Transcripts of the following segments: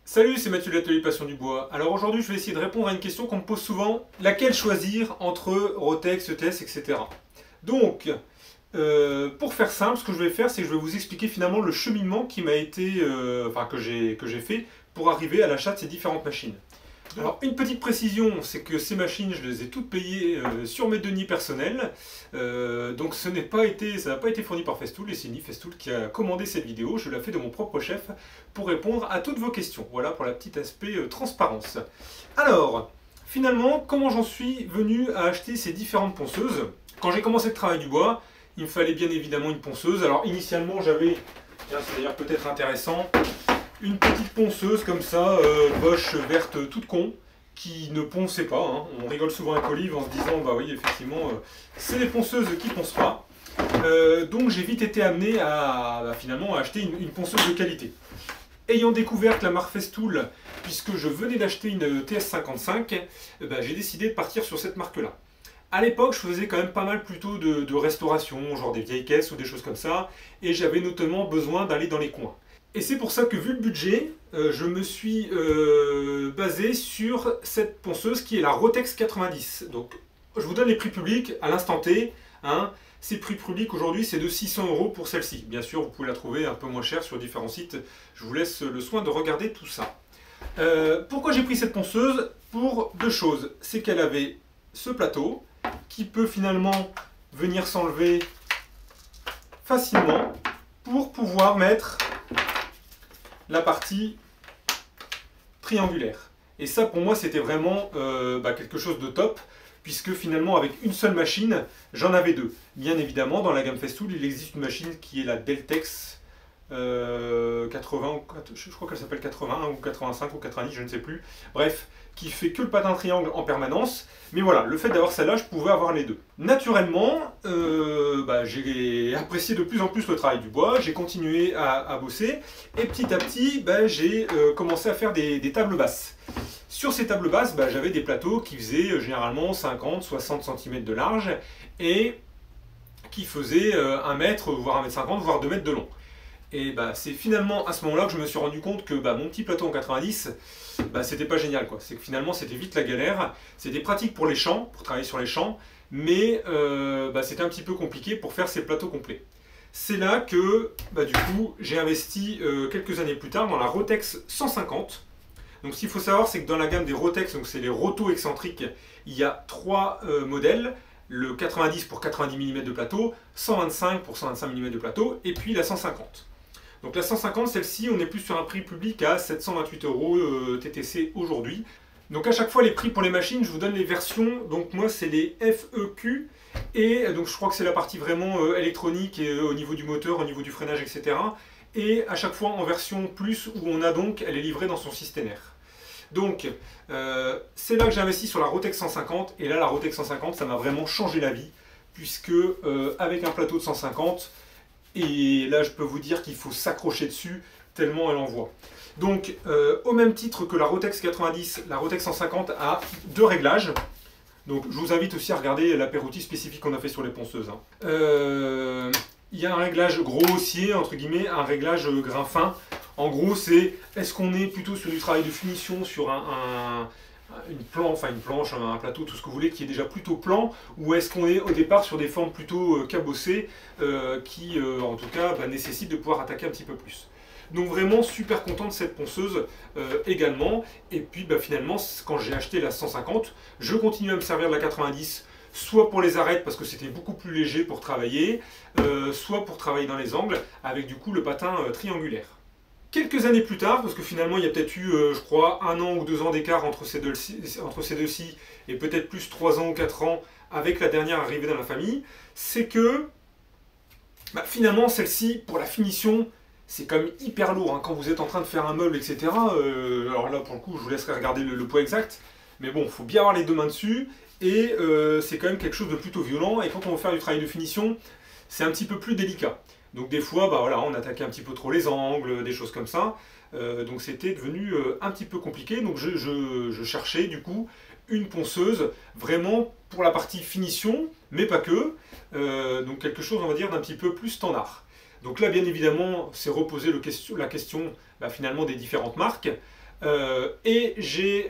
Salut, c'est Mathieu de l'Atelier Passion du Bois. Alors aujourd'hui, je vais essayer de répondre à une question qu'on me pose souvent. Laquelle choisir entre Rotex, ETS, etc. Donc, pour faire simple, ce que je vais faire, c'est que je vais vous expliquer finalement le cheminement qui m'a été, que j'ai fait pour arriver à l'achat de ces différentes machines. Alors, une petite précision, c'est que ces machines, je les ai toutes payées sur mes deniers personnels. Donc, ça n'a pas été fourni par Festool, et c'est Ni Festool qui a commandé cette vidéo. Je l'ai fait de mon propre chef pour répondre à toutes vos questions. Voilà pour la petite aspect transparence. Alors, finalement, comment j'en suis venu à acheter ces différentes ponceuses? Quand j'ai commencé le travail du bois, il me fallait bien évidemment une ponceuse. Alors, initialement, j'avais, tiens, c'est d'ailleurs peut-être intéressant, une petite ponceuse comme ça, Bosch verte toute con, qui ne ponçait pas. Hein. On rigole souvent avec Olive en se disant, bah oui, effectivement, c'est des ponceuses qui poncent pas. Donc j'ai vite été amené à finalement acheter une ponceuse de qualité. Ayant découvert la marque Festool, puisque je venais d'acheter une TS55, j'ai décidé de partir sur cette marque-là. À l'époque, je faisais quand même pas mal plutôt de restauration, genre des vieilles caisses ou des choses comme ça, et j'avais notamment besoin d'aller dans les coins. Et c'est pour ça que, vu le budget, je me suis basé sur cette ponceuse qui est la Rotex 90. Donc, je vous donne les prix publics à l'instant T. Hein. Ces prix publics aujourd'hui, c'est de 600 € pour celle-ci. Bien sûr, vous pouvez la trouver un peu moins chère sur différents sites. Je vous laisse le soin de regarder tout ça. Pourquoi j'ai pris cette ponceuse? Pour deux choses. C'est qu'elle avait ce plateau qui peut finalement venir s'enlever facilement pour pouvoir mettre la partie triangulaire. Et ça, pour moi, c'était vraiment quelque chose de top, puisque finalement, avec une seule machine, j'en avais deux. Bien évidemment, dans la gamme Festool, il existe une machine qui est la Deltex 80, je crois qu'elle s'appelle 81 ou 85 ou 90, je ne sais plus. Bref, qui fait que le patin triangle en permanence. Mais voilà, le fait d'avoir celle-là, je pouvais avoir les deux. Naturellement, j'ai apprécié de plus en plus le travail du bois, j'ai continué à bosser, et petit à petit, j'ai commencé à faire des tables basses. Sur ces tables basses, j'avais des plateaux qui faisaient généralement 50-60 cm de large, et qui faisaient 1 mètre, voire 1,50 m, voire 2 mètres de long. Et c'est finalement à ce moment-là que je me suis rendu compte que mon petit plateau en 90, c'était pas génial, quoi. C'est que finalement c'était vite la galère. C'était pratique pour les champs, pour travailler sur les champs, mais c'était un petit peu compliqué pour faire ces plateaux complets. C'est là que du coup j'ai investi quelques années plus tard dans la Rotex 150. Donc ce qu'il faut savoir, c'est que dans la gamme des Rotex, donc c'est les rotos excentriques, il y a 3 modèles. Le 90 pour 90 mm de plateau, 125 pour 125 mm de plateau, et puis la 150. Donc la 150, celle-ci, on est plus sur un prix public à 728 € TTC aujourd'hui. Donc à chaque fois, les prix pour les machines, je vous donne les versions. Donc moi, c'est les FEQ. Et donc je crois que c'est la partie vraiment électronique et, au niveau du moteur, au niveau du freinage, etc. Et à chaque fois en version plus, où on a donc, elle est livrée dans son systénaire. Donc c'est là que j'ai investi sur la Rotex 150. Et là, la Rotex 150, ça m'a vraiment changé la vie. Puisque avec un plateau de 150, et là je peux vous dire qu'il faut s'accrocher dessus tellement elle envoie. Donc au même titre que la Rotex 90, la Rotex 150 a 2 réglages. Donc je vous invite aussi à regarder l'apéro spécifique qu'on a fait sur les ponceuses. Il y a un réglage grossier, entre guillemets, un réglage grain fin. En gros, c'est est-ce qu'on est plutôt sur du travail de finition, sur une planche, un plateau, tout ce que vous voulez, qui est déjà plutôt plan, ou est-ce qu'on est au départ sur des formes plutôt cabossées, qui en tout cas nécessitent de pouvoir attaquer un petit peu plus. Donc vraiment super content de cette ponceuse également. Et puis finalement, quand j'ai acheté la 150, je continue à me servir de la 90, soit pour les arêtes parce que c'était beaucoup plus léger pour travailler, soit pour travailler dans les angles, avec du coup le patin triangulaire. Quelques années plus tard, parce que finalement il y a peut-être eu, je crois, 1 an ou 2 ans d'écart entre ces deux-ci, et peut-être plus 3 ans ou 4 ans avec la dernière arrivée dans la famille, c'est que finalement celle-ci, pour la finition, c'est quand même hyper lourd. Hein, quand vous êtes en train de faire un meuble, etc. Alors là, pour le coup, je vous laisserai regarder le poids exact, mais bon, il faut bien avoir les 2 mains dessus, et c'est quand même quelque chose de plutôt violent, et quand on veut faire du travail de finition, c'est un petit peu plus délicat. Donc des fois, on attaquait un petit peu trop les angles, des choses comme ça. Donc c'était devenu un petit peu compliqué. Donc je cherchais du coup une ponceuse vraiment pour la partie finition, mais pas que. Donc quelque chose, on va dire, d'un petit peu plus standard. Donc là, bien évidemment, c'est reposer la question finalement des différentes marques. Et j'ai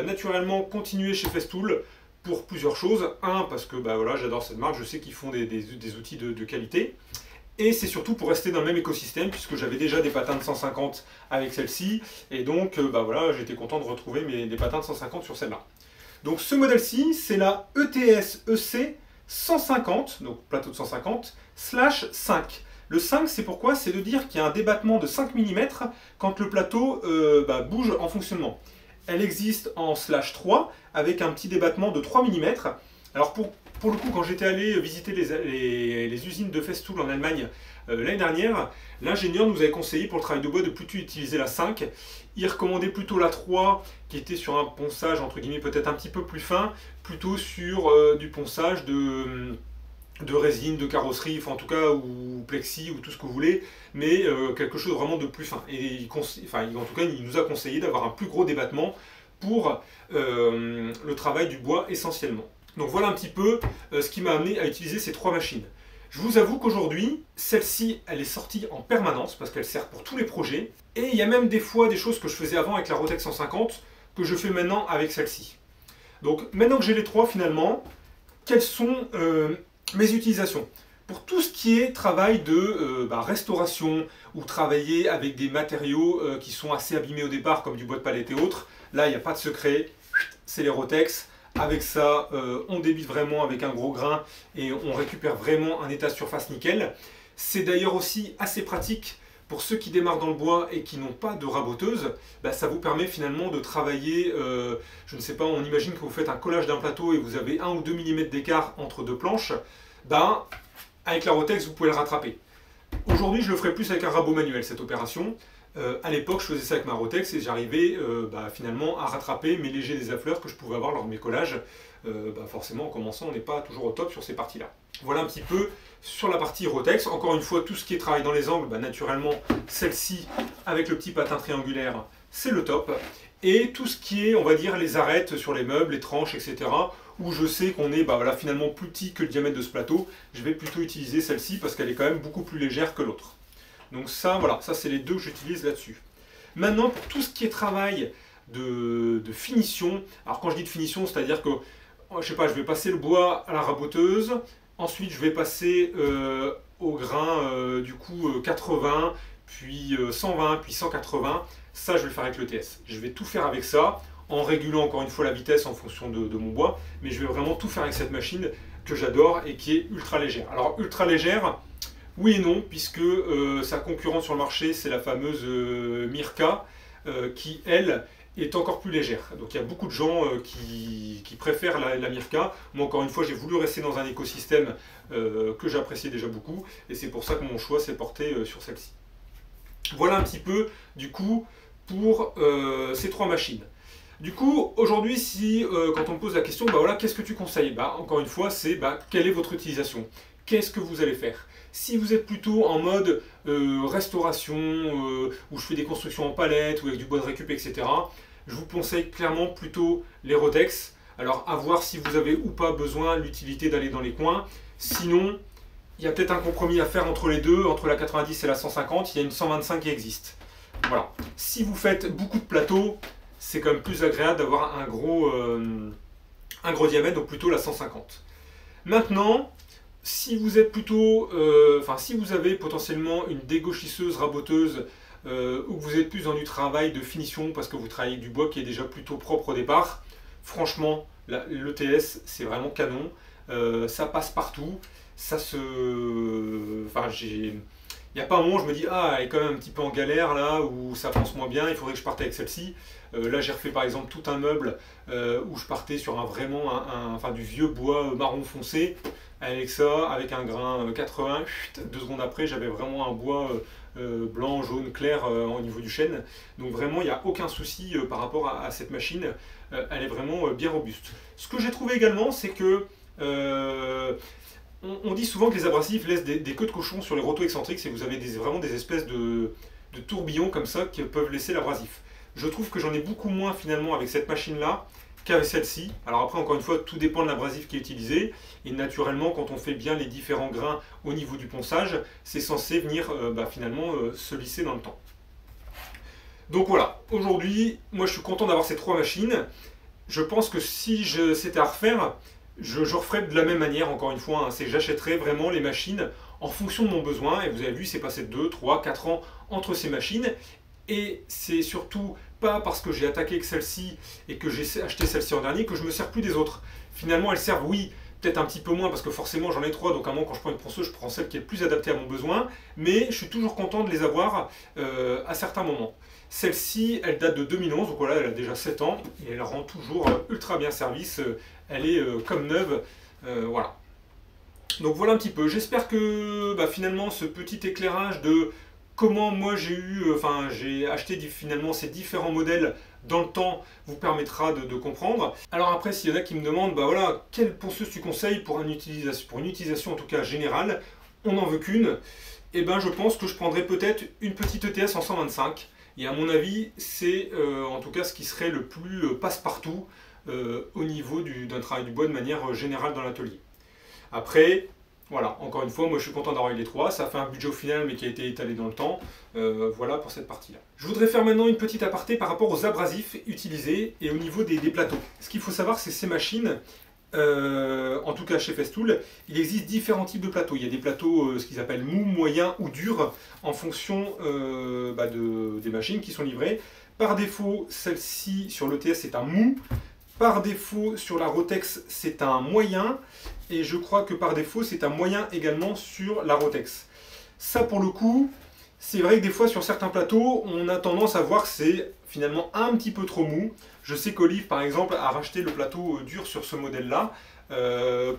naturellement continué chez Festool pour plusieurs choses. Un, parce que voilà, j'adore cette marque, je sais qu'ils font des outils de qualité. Et c'est surtout pour rester dans le même écosystème, puisque j'avais déjà des patins de 150 avec celle-ci. Et donc voilà, j'étais content de retrouver des patins de 150 sur celle-là. Donc ce modèle-ci, c'est la ETS EC 150, donc plateau de 150, /5. Le 5, c'est pourquoi? C'est de dire qu'il y a un débattement de 5 mm quand le plateau bouge en fonctionnement. Elle existe en /3 avec un petit débattement de 3 mm. Alors pour le coup, quand j'étais allé visiter les usines de Festool en Allemagne l'année dernière, l'ingénieur nous avait conseillé pour le travail de bois de plutôt utiliser la 5. Il recommandait plutôt la 3 qui était sur un ponçage entre guillemets peut-être un petit peu plus fin, plutôt sur du ponçage de résine, de carrosserie, enfin en tout cas, ou plexi, ou tout ce que vous voulez, mais quelque chose vraiment de plus fin. Et en tout cas, il nous a conseillé d'avoir un plus gros débattement pour le travail du bois essentiellement. Donc voilà un petit peu ce qui m'a amené à utiliser ces trois machines. Je vous avoue qu'aujourd'hui, celle-ci, elle est sortie en permanence parce qu'elle sert pour tous les projets. Et il y a même des fois des choses que je faisais avant avec la Rotex 150 que je fais maintenant avec celle-ci. Donc maintenant que j'ai les trois finalement, quelles sont mes utilisations? Pour tout ce qui est travail de restauration ou travailler avec des matériaux qui sont assez abîmés au départ comme du bois de palette et autres, là il n'y a pas de secret, c'est les Rotex. Avec ça, on débite vraiment avec un gros grain et on récupère vraiment un état de surface nickel. C'est d'ailleurs aussi assez pratique pour ceux qui démarrent dans le bois et qui n'ont pas de raboteuse. Ça vous permet finalement de travailler, je ne sais pas, on imagine que vous faites un collage d'un plateau et vous avez 1 ou 2 mm d'écart entre deux planches. Avec la Rotex, vous pouvez le rattraper. Aujourd'hui, je le ferai plus avec un rabot manuel, cette opération. À l'époque, je faisais ça avec ma Rotex et j'arrivais finalement à rattraper mes légers désaffleurs que je pouvais avoir lors de mes collages. Forcément, en commençant, on n'est pas toujours au top sur ces parties-là. Voilà un petit peu sur la partie Rotex. Encore une fois, tout ce qui est travail dans les angles, naturellement, celle-ci, avec le petit patin triangulaire, c'est le top. Et tout ce qui est, on va dire, les arêtes sur les meubles, les tranches, etc., où je sais qu'on est finalement plus petit que le diamètre de ce plateau, je vais plutôt utiliser celle-ci parce qu'elle est quand même beaucoup plus légère que l'autre. Donc ça, voilà, ça c'est les deux que j'utilise là-dessus. Maintenant, pour tout ce qui est travail de finition, alors quand je dis de finition, c'est-à-dire que, je sais pas, je vais passer le bois à la raboteuse, ensuite je vais passer au grain, du coup 80, puis 120, puis 180, ça je vais le faire avec l'ETS. Je vais tout faire avec ça, en régulant encore une fois la vitesse en fonction de mon bois, mais je vais vraiment tout faire avec cette machine que j'adore et qui est ultra légère. Alors ultra légère, oui et non, puisque sa concurrente sur le marché, c'est la fameuse Mirka, qui, elle, est encore plus légère. Donc il y a beaucoup de gens qui préfèrent la Mirka. Moi, encore une fois, j'ai voulu rester dans un écosystème que j'appréciais déjà beaucoup, et c'est pour ça que mon choix s'est porté sur celle-ci. Voilà un petit peu, du coup, pour ces trois machines. Du coup, aujourd'hui, quand on me pose la question, voilà, qu'est-ce que tu conseilles? Encore une fois, c'est quelle est votre utilisation? Qu'est-ce que vous allez faire? Si vous êtes plutôt en mode restauration, où je fais des constructions en palette, ou avec du bois de récup, etc., je vous conseille clairement plutôt les Rotex. Alors, à voir si vous avez ou pas besoin l'utilité d'aller dans les coins. Sinon, il y a peut-être un compromis à faire entre les deux, entre la 90 et la 150, il y a une 125 qui existe. Voilà. Si vous faites beaucoup de plateaux, c'est quand même plus agréable d'avoir un gros diamètre, donc plutôt la 150. Maintenant, si vous êtes plutôt, si vous avez potentiellement une dégauchisseuse, raboteuse, ou que vous êtes plus dans du travail de finition parce que vous travaillez avec du bois qui est déjà plutôt propre au départ, franchement, l'ETS c'est vraiment canon, ça passe partout, ça se... il n'y a pas un moment où je me dis « Ah, elle est quand même un petit peu en galère là, ou ça pense moins bien, il faudrait que je parte avec celle-ci ». Là, j'ai refait par exemple tout un meuble où je partais sur du vieux bois marron foncé. Avec ça, avec un grain 80, 2 secondes après, j'avais vraiment un bois blanc, jaune, clair au niveau du chêne. Donc vraiment, il n'y a aucun souci par rapport à cette machine. Elle est vraiment bien robuste. Ce que j'ai trouvé également, c'est que on dit souvent que les abrasifs laissent des queues de cochon sur les rotos excentriques, et vous avez vraiment des espèces de tourbillons comme ça qui peuvent laisser l'abrasif. Je trouve que j'en ai beaucoup moins finalement avec cette machine-là qu'avec celle-ci. Alors après, encore une fois, tout dépend de l'abrasif qui est utilisé. Et naturellement, quand on fait bien les différents grains au niveau du ponçage, c'est censé venir finalement se lisser dans le temps. Donc voilà, aujourd'hui, moi je suis content d'avoir ces 3 machines. Je pense que si c'était à refaire, je referais de la même manière, encore une fois, hein, c'est que j'achèterais vraiment les machines en fonction de mon besoin, et vous avez vu, c'est passé 2, 3, 4 ans entre ces machines, et c'est surtout pas parce que j'ai attaqué que celle-ci et que j'ai acheté celle-ci en dernier que je me sers plus des autres. Finalement, elles servent, oui, peut-être un petit peu moins parce que forcément j'en ai 3, donc à un moment quand je prends une ponceuse, je prends celle qui est le plus adaptée à mon besoin, mais je suis toujours content de les avoir à certains moments. Celle-ci, elle date de 2011, donc voilà, elle a déjà 7 ans, et elle rend toujours ultra bien service, elle est comme neuve, voilà. Donc voilà un petit peu, j'espère que finalement ce petit éclairage de comment moi j'ai acheté finalement ces différents modèles dans le temps vous permettra de comprendre. Alors après, s'il y en a qui me demandent, voilà, quelle ponceuse tu conseilles pour une utilisation en tout cas générale, on n'en veut qu'une, et je pense que je prendrais peut-être une petite ETS en 125, et à mon avis, c'est en tout cas ce qui serait le plus passe-partout au niveau d'un travail du bois de manière générale dans l'atelier. Après, voilà, encore une fois, moi je suis content d'avoir eu les 3, ça fait un budget au final mais qui a été étalé dans le temps, voilà pour cette partie-là. Je voudrais faire maintenant une petite aparté par rapport aux abrasifs utilisés et au niveau des plateaux. Ce qu'il faut savoir, c'est que ces machines, en tout cas chez Festool, il existe différents types de plateaux. Il y a des plateaux, ce qu'ils appellent mou, moyen ou dur, en fonction des machines qui sont livrées. Par défaut, celle-ci sur l'ETS c'est un mou. Par défaut, sur la Rotex, c'est un moyen. Et je crois que par défaut, c'est un moyen également sur la Rotex. Ça, pour le coup, c'est vrai que des fois, sur certains plateaux, on a tendance à voir que c'est finalement un petit peu trop mou. Je sais qu'Olive, par exemple, a racheté le plateau dur sur ce modèle-là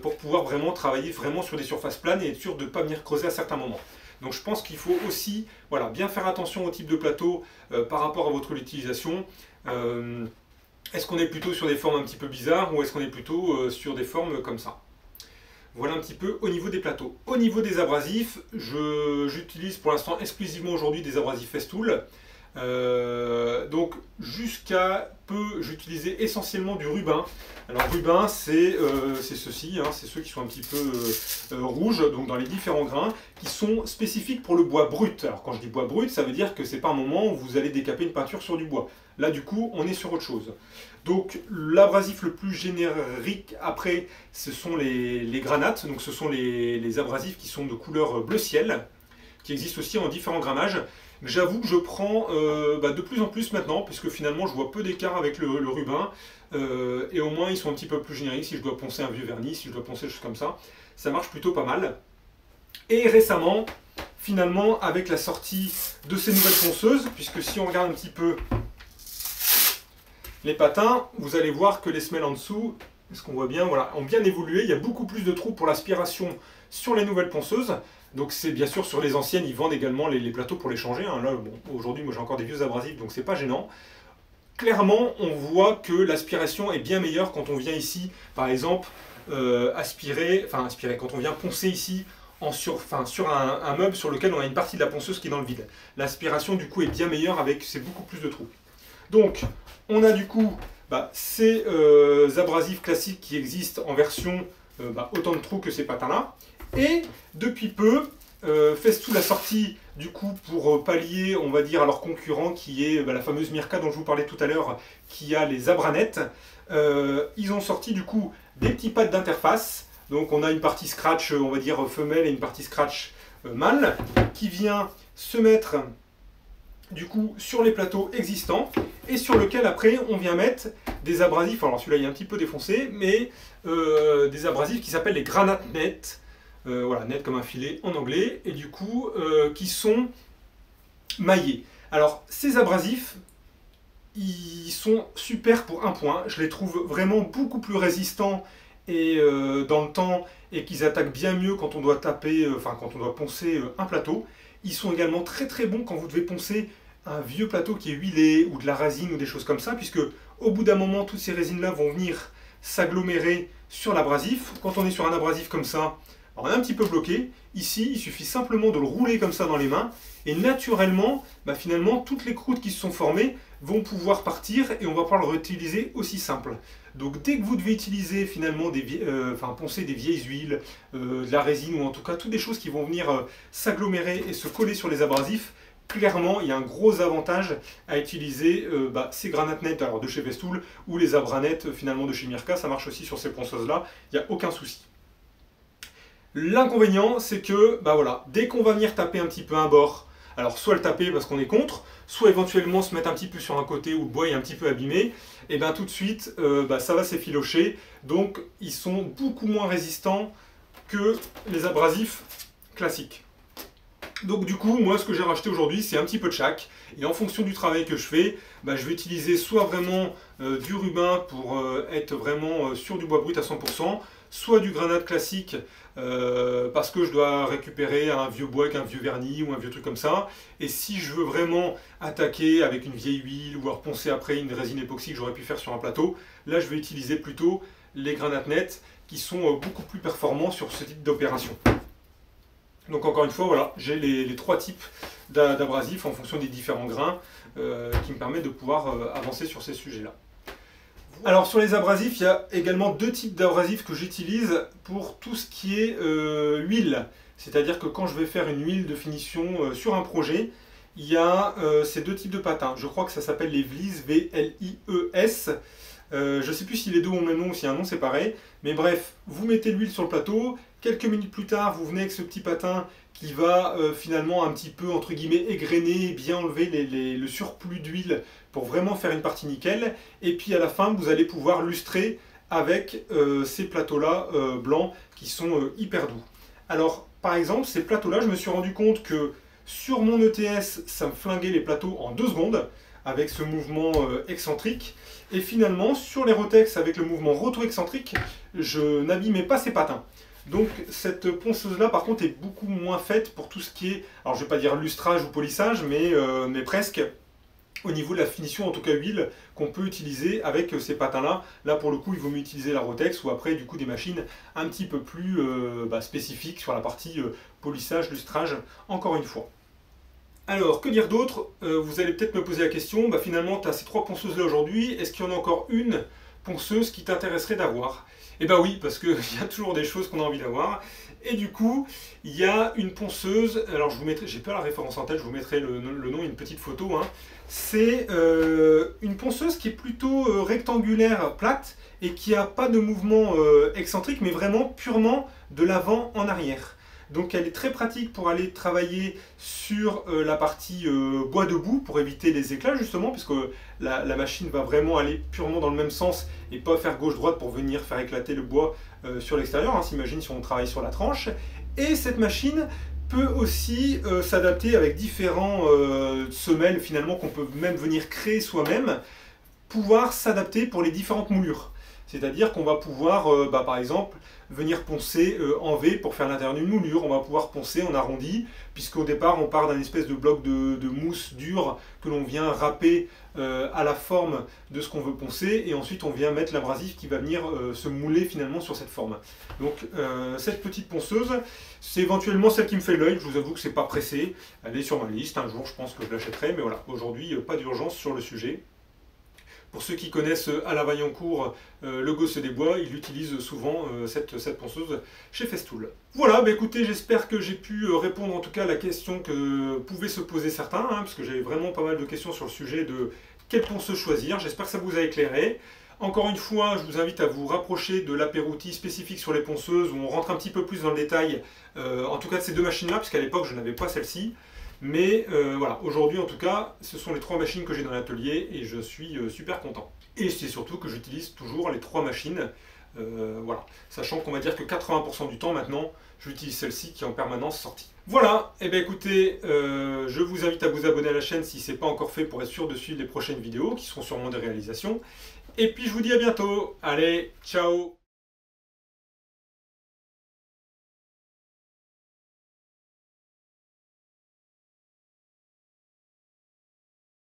pour pouvoir vraiment travailler vraiment sur des surfaces planes et être sûr de ne pas venir creuser à certains moments. Donc je pense qu'il faut aussi bien faire attention au type de plateau par rapport à votre utilisation. Est-ce qu'on est plutôt sur des formes un petit peu bizarres ou est-ce qu'on est plutôt sur des formes comme ça? Voilà un petit peu au niveau des plateaux. Au niveau des abrasifs, j'utilise pour l'instant exclusivement aujourd'hui des abrasifs Festool. Donc jusqu'à peu, j'utilisais essentiellement du Rubin. Alors Rubin, c'est ceux-ci, hein, c'est ceux qui sont un petit peu rouges, donc dans les différents grains, qui sont spécifiques pour le bois brut. Alors quand je dis bois brut, ça veut dire que c'est pas un moment où vous allez décaper une peinture sur du bois. Là du coup, on est sur autre chose. Donc l'abrasif le plus générique après, ce sont les granates, donc ce sont les abrasifs qui sont de couleur bleu ciel, qui existent aussi en différents grammages. J'avoue que je prends de plus en plus maintenant, puisque finalement je vois peu d'écart avec le Rubin, et au moins ils sont un petit peu plus génériques. Si je dois poncer un vieux vernis, si je dois poncer des choses comme ça, ça marche plutôt pas mal. Et récemment, finalement, avec la sortie de ces nouvelles ponceuses, puisque si on regarde un petit peu les patins, vous allez voir que les semelles en dessous, est-ce qu'on voit bien, voilà, ont bien évolué. Il y a beaucoup plus de trous pour l'aspiration sur les nouvelles ponceuses. Donc c'est bien sûr sur les anciennes, ils vendent également les plateaux pour les changer. Hein. Là, bon, aujourd'hui, moi j'ai encore des vieux abrasifs, donc c'est pas gênant. Clairement, on voit que l'aspiration est bien meilleure quand on vient ici, par exemple, aspirer, quand on vient poncer ici sur un meuble sur lequel on a une partie de la ponceuse qui est dans le vide. L'aspiration du coup est bien meilleure avec beaucoup plus de trous. Donc, on a du coup ces abrasifs classiques qui existent en version autant de trous que ces patins-là. Et depuis peu, Festool a sorti du coup pour pallier, on va dire, à leur concurrent qui est la fameuse Mirka dont je vous parlais tout à l'heure, qui a les Abranet. Ils ont sorti du coup des petits pads d'interface. Donc on a une partie scratch, on va dire femelle et une partie scratch mâle, qui vient se mettre du coup sur les plateaux existants et sur lequel après on vient mettre des abrasifs. Alors celui-là il est un petit peu défoncé, mais des abrasifs qui s'appellent les Granat Net. Voilà, net comme un filet en anglais, et du coup qui sont maillés. Alors ces abrasifs, ils sont super pour un point, je les trouve vraiment beaucoup plus résistants et dans le temps, et qu'ils attaquent bien mieux quand on doit taper, quand on doit poncer un plateau. Ils sont également très très bons quand vous devez poncer un vieux plateau qui est huilé ou de la résine ou des choses comme ça, puisque au bout d'un moment toutes ces résines là vont venir s'agglomérer sur l'abrasif. Quand on est sur un abrasif comme ça, on est un petit peu bloqué. Ici, il suffit simplement de le rouler comme ça dans les mains et naturellement, finalement, toutes les croûtes qui se sont formées vont pouvoir partir et on va pouvoir le réutiliser aussi simple. Donc dès que vous devez utiliser finalement poncer des vieilles huiles, de la résine ou en tout cas toutes des choses qui vont venir s'agglomérer et se coller sur les abrasifs, clairement, il y a un gros avantage à utiliser ces Granat Net alors de chez Festool ou les Abranet finalement de chez Mirka. Ça marche aussi sur ces ponceuses-là, il n'y a aucun souci. L'inconvénient, c'est que voilà, dès qu'on va venir taper un petit peu un bord, alors soit le taper parce qu'on est contre, soit éventuellement se mettre un petit peu sur un côté où le bois est un petit peu abîmé, et bien tout de suite ça va s'effilocher. Donc ils sont beaucoup moins résistants que les abrasifs classiques. Donc du coup, moi ce que j'ai racheté aujourd'hui, c'est un petit peu de chaque. Et en fonction du travail que je fais, je vais utiliser soit vraiment du Rubin pour être vraiment sur du bois brut à 100%, soit du granat classique parce que je dois récupérer un vieux bois avec un vieux vernis ou un vieux truc comme ça. Et si je veux vraiment attaquer avec une vieille huile ou reponcer après une résine époxy que j'aurais pu faire sur un plateau, là je vais utiliser plutôt les Granat Net qui sont beaucoup plus performants sur ce type d'opération. Donc encore une fois, voilà, j'ai les trois types d'abrasifs en fonction des différents grains qui me permettent de pouvoir avancer sur ces sujets-là. Alors sur les abrasifs, il y a également deux types d'abrasifs que j'utilise pour tout ce qui est huile. C'est-à-dire que quand je vais faire une huile de finition sur un projet, il y a ces deux types de patins. Je crois que ça s'appelle les Vlies, V-L-I-E-S. Je ne sais plus si les deux ont le même nom ou si un nom séparé. Mais bref, vous mettez l'huile sur le plateau. Quelques minutes plus tard, vous venez avec ce petit patin qui va finalement un petit peu, entre guillemets, égrener, bien enlever le surplus d'huile pour vraiment faire une partie nickel. Et puis à la fin, vous allez pouvoir lustrer avec ces plateaux-là blancs qui sont hyper doux. Alors, par exemple, ces plateaux-là, je me suis rendu compte que sur mon ETS, ça me flinguait les plateaux en 2 secondes avec ce mouvement excentrique. Et finalement, sur les Rotex, avec le mouvement roto-excentrique, je n'abîmais pas ces patins. Donc cette ponceuse-là, par contre, est beaucoup moins faite pour tout ce qui est, alors je ne vais pas dire lustrage ou polissage, mais presque au niveau de la finition, en tout cas huile, qu'on peut utiliser avec ces patins-là. Là, pour le coup, il vaut mieux utiliser la Rotex ou après, du coup, des machines un petit peu plus spécifiques sur la partie polissage, lustrage, encore une fois. Alors, que dire d'autre? Vous allez peut-être me poser la question, finalement, tu as ces 3 ponceuses-là aujourd'hui, est-ce qu'il y en a encore une ponceuse qui t'intéresserait d'avoir? Eh bien oui, parce qu'il y a toujours des choses qu'on a envie d'avoir. Et du coup, il y a une ponceuse, alors je vous mettrai, j'ai pas la référence en tête, je vous mettrai le nom et une petite photo. C'est une ponceuse qui est plutôt rectangulaire, plate, et qui n'a pas de mouvement excentrique, mais vraiment purement de l'avant en arrière. Donc elle est très pratique pour aller travailler sur la partie bois debout pour éviter les éclats justement, puisque la machine va vraiment aller purement dans le même sens et pas faire gauche-droite pour venir faire éclater le bois sur l'extérieur. S'imagine si on travaille sur la tranche. Et cette machine peut aussi s'adapter avec différents semelles finalement qu'on peut même venir créer soi-même, pouvoir s'adapter pour les différentes moulures. C'est-à-dire qu'on va pouvoir, par exemple, venir poncer en V pour faire l'intérieur d'une moulure. On va pouvoir poncer en arrondi, puisqu'au départ, on part d'un espèce de bloc de mousse dure que l'on vient râper à la forme de ce qu'on veut poncer. Et ensuite, on vient mettre l'abrasif qui va venir se mouler finalement sur cette forme. Donc, cette petite ponceuse, c'est éventuellement celle qui me fait l'œil. Je vous avoue que c'est pas pressé. Elle est sur ma liste. Un jour, je pense que je l'achèterai. Mais voilà, aujourd'hui, pas d'urgence sur le sujet. Pour ceux qui connaissent Alain Vaillancourt, le Gosse des Bois, il utilise souvent cette ponceuse chez Festool. Voilà, écoutez, j'espère que j'ai pu répondre en tout cas à la question que pouvaient se poser certains, parce que j'avais vraiment pas mal de questions sur le sujet de quelle ponceuse choisir. J'espère que ça vous a éclairé. Encore une fois, je vous invite à vous rapprocher de l'apéro-outil spécifique sur les ponceuses, où on rentre un petit peu plus dans le détail, en tout cas de ces 2 machines-là, puisqu'à l'époque je n'avais pas celle-ci. Mais voilà, aujourd'hui en tout cas, ce sont les 3 machines que j'ai dans l'atelier et je suis super content. Et c'est surtout que j'utilise toujours les 3 machines, voilà, sachant qu'on va dire que 80% du temps maintenant, j'utilise celle-ci qui est en permanence sortie. Voilà, et bien écoutez, je vous invite à vous abonner à la chaîne si ce n'est pas encore fait pour être sûr de suivre les prochaines vidéos qui seront sûrement des réalisations. Et puis je vous dis à bientôt, allez, ciao!